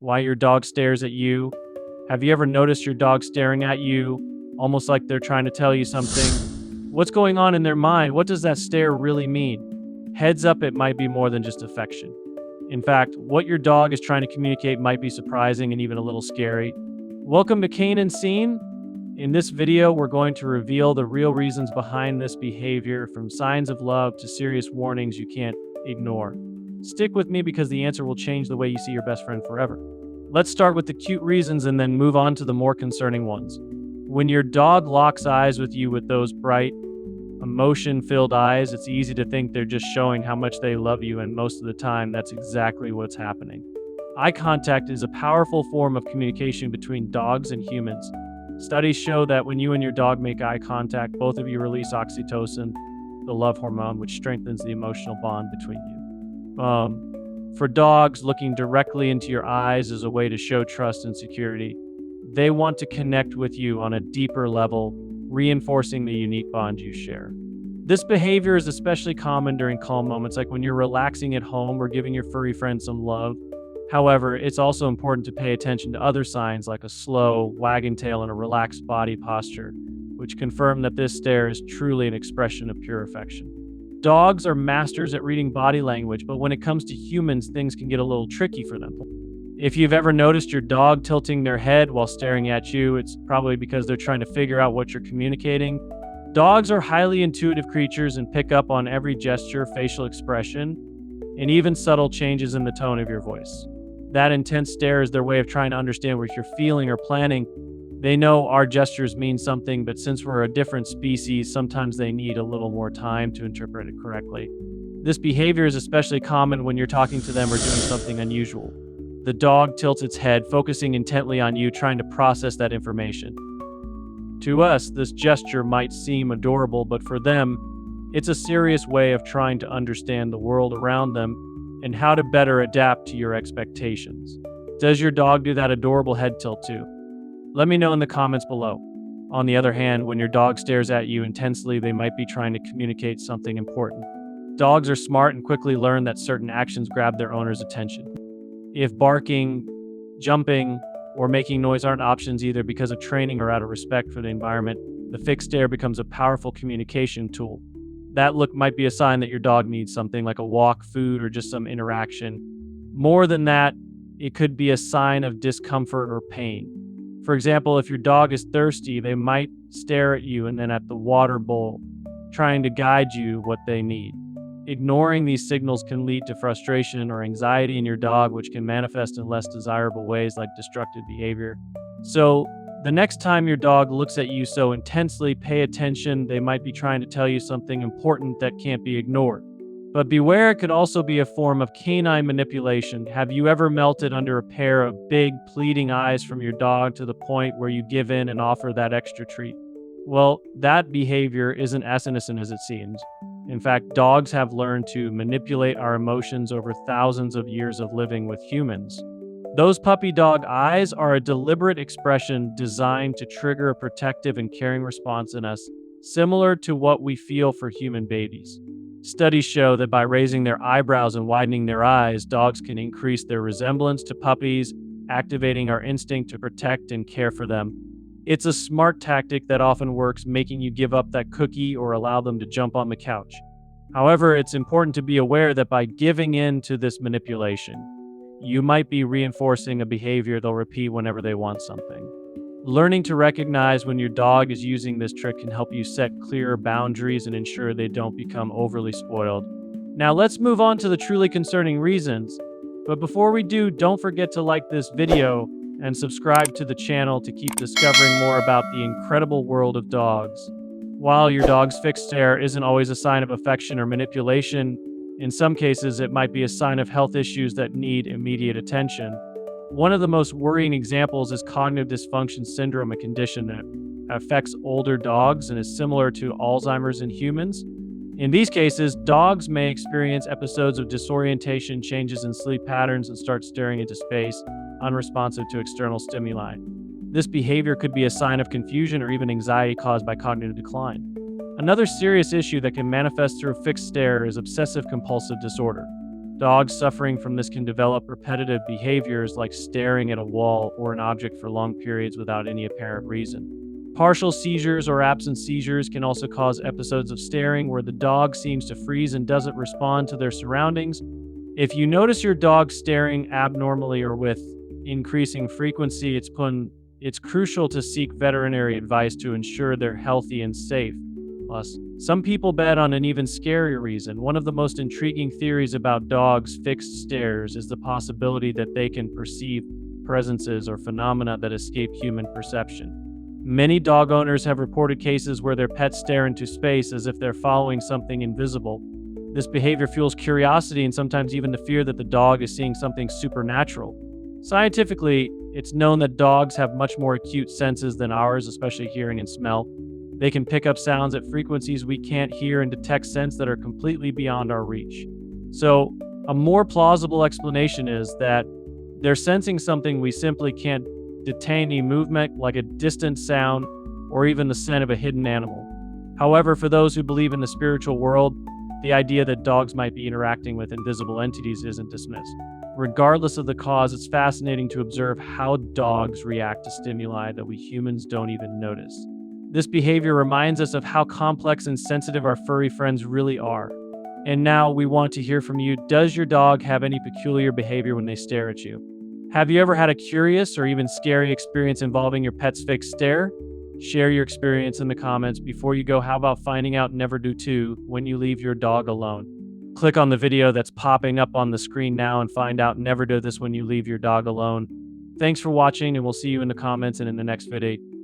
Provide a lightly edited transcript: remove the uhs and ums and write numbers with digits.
Why your dog stares at you? Have you ever noticed your dog staring at you, almost like they're trying to tell you something? What's going on in their mind? What does that stare really mean? Heads up, it might be more than just affection. In fact, what your dog is trying to communicate might be surprising and even a little scary. Welcome to Kane Scene. In this video, we're going to reveal the real reasons behind this behavior, from signs of love to serious warnings you can't ignore. Stick with me because the answer will change the way you see your best friend forever. Let's start with the cute reasons and then move on to the more concerning ones. When your dog locks eyes with you with those bright, emotion-filled eyes, it's easy to think they're just showing how much they love you, and most of the time, that's exactly what's happening. Eye contact is a powerful form of communication between dogs and humans. Studies show that when you and your dog make eye contact, both of you release oxytocin, the love hormone, which strengthens the emotional bond between you. For dogs, looking directly into your eyes is a way to show trust and security. They want to connect with you on a deeper level, reinforcing the unique bond you share. This behavior is especially common during calm moments, like when you're relaxing at home or giving your furry friend some love. However, it's also important to pay attention to other signs like a slow, wagging tail and a relaxed body posture, which confirm that this stare is truly an expression of pure affection. Dogs are masters at reading body language, but when it comes to humans, things can get a little tricky for them. If you've ever noticed your dog tilting their head while staring at you, it's probably because they're trying to figure out what you're communicating. Dogs are highly intuitive creatures and pick up on every gesture, facial expression, and even subtle changes in the tone of your voice. That intense stare is their way of trying to understand what you're feeling or planning. They know our gestures mean something, but since we're a different species, sometimes they need a little more time to interpret it correctly. This behavior is especially common when you're talking to them or doing something unusual. The dog tilts its head, focusing intently on you, trying to process that information. To us, this gesture might seem adorable, but for them, it's a serious way of trying to understand the world around them and how to better adapt to your expectations. Does your dog do that adorable head tilt too? Let me know in the comments below. On the other hand, when your dog stares at you intensely, they might be trying to communicate something important. Dogs are smart and quickly learn that certain actions grab their owner's attention. If barking, jumping, or making noise aren't options either because of training or out of respect for the environment, the fixed stare becomes a powerful communication tool. That look might be a sign that your dog needs something like a walk, food, or just some interaction. More than that, it could be a sign of discomfort or pain. For example, if your dog is thirsty, they might stare at you and then at the water bowl, trying to guide you what they need. Ignoring these signals can lead to frustration or anxiety in your dog, which can manifest in less desirable ways like destructive behavior. So, the next time your dog looks at you so intensely, pay attention. They might be trying to tell you something important that can't be ignored. But beware, it could also be a form of canine manipulation. Have you ever melted under a pair of big, pleading eyes from your dog to the point where you give in and offer that extra treat? Well, that behavior isn't as innocent as it seems. In fact, dogs have learned to manipulate our emotions over thousands of years of living with humans. Those puppy dog eyes are a deliberate expression designed to trigger a protective and caring response in us, similar to what we feel for human babies. Studies show that by raising their eyebrows and widening their eyes, dogs can increase their resemblance to puppies, activating our instinct to protect and care for them. It's a smart tactic that often works, making you give up that cookie or allow them to jump on the couch. However, it's important to be aware that by giving in to this manipulation, you might be reinforcing a behavior they'll repeat whenever they want something. Learning to recognize when your dog is using this trick can help you set clearer boundaries and ensure they don't become overly spoiled. Now let's move on to the truly concerning reasons. But before we do, don't forget to like this video and subscribe to the channel to keep discovering more about the incredible world of dogs. While your dog's fixed stare isn't always a sign of affection or manipulation, in some cases it might be a sign of health issues that need immediate attention. One of the most worrying examples is cognitive dysfunction syndrome, a condition that affects older dogs and is similar to Alzheimer's in humans. In these cases, dogs may experience episodes of disorientation, changes in sleep patterns, and start staring into space, unresponsive to external stimuli. This behavior could be a sign of confusion or even anxiety caused by cognitive decline. Another serious issue that can manifest through a fixed stare is obsessive compulsive disorder. Dogs suffering from this can develop repetitive behaviors like staring at a wall or an object for long periods without any apparent reason. Partial seizures or absent seizures can also cause episodes of staring where the dog seems to freeze and doesn't respond to their surroundings. If you notice your dog staring abnormally or with increasing frequency, it's crucial to seek veterinary advice to ensure they're healthy and safe. Plus, some people bet on an even scarier reason. One of the most intriguing theories about dogs' fixed stares is the possibility that they can perceive presences or phenomena that escape human perception. Many dog owners have reported cases where their pets stare into space as if they're following something invisible. This behavior fuels curiosity and sometimes even the fear that the dog is seeing something supernatural. Scientifically, it's known that dogs have much more acute senses than ours, especially hearing and smell. They can pick up sounds at frequencies we can't hear and detect scents that are completely beyond our reach. So, a more plausible explanation is that they're sensing something we simply can't detain, a movement like a distant sound or even the scent of a hidden animal. However, for those who believe in the spiritual world, the idea that dogs might be interacting with invisible entities isn't dismissed. Regardless of the cause, it's fascinating to observe how dogs react to stimuli that we humans don't even notice. This behavior reminds us of how complex and sensitive our furry friends really are. And now we want to hear from you. Does your dog have any peculiar behavior when they stare at you? Have you ever had a curious or even scary experience involving your pet's fixed stare? Share your experience in the comments. Before you go, how about finding out never do too when you leave your dog alone? Click on the video that's popping up on the screen now and find out never do this when you leave your dog alone. Thanks for watching, and we'll see you in the comments and in the next video.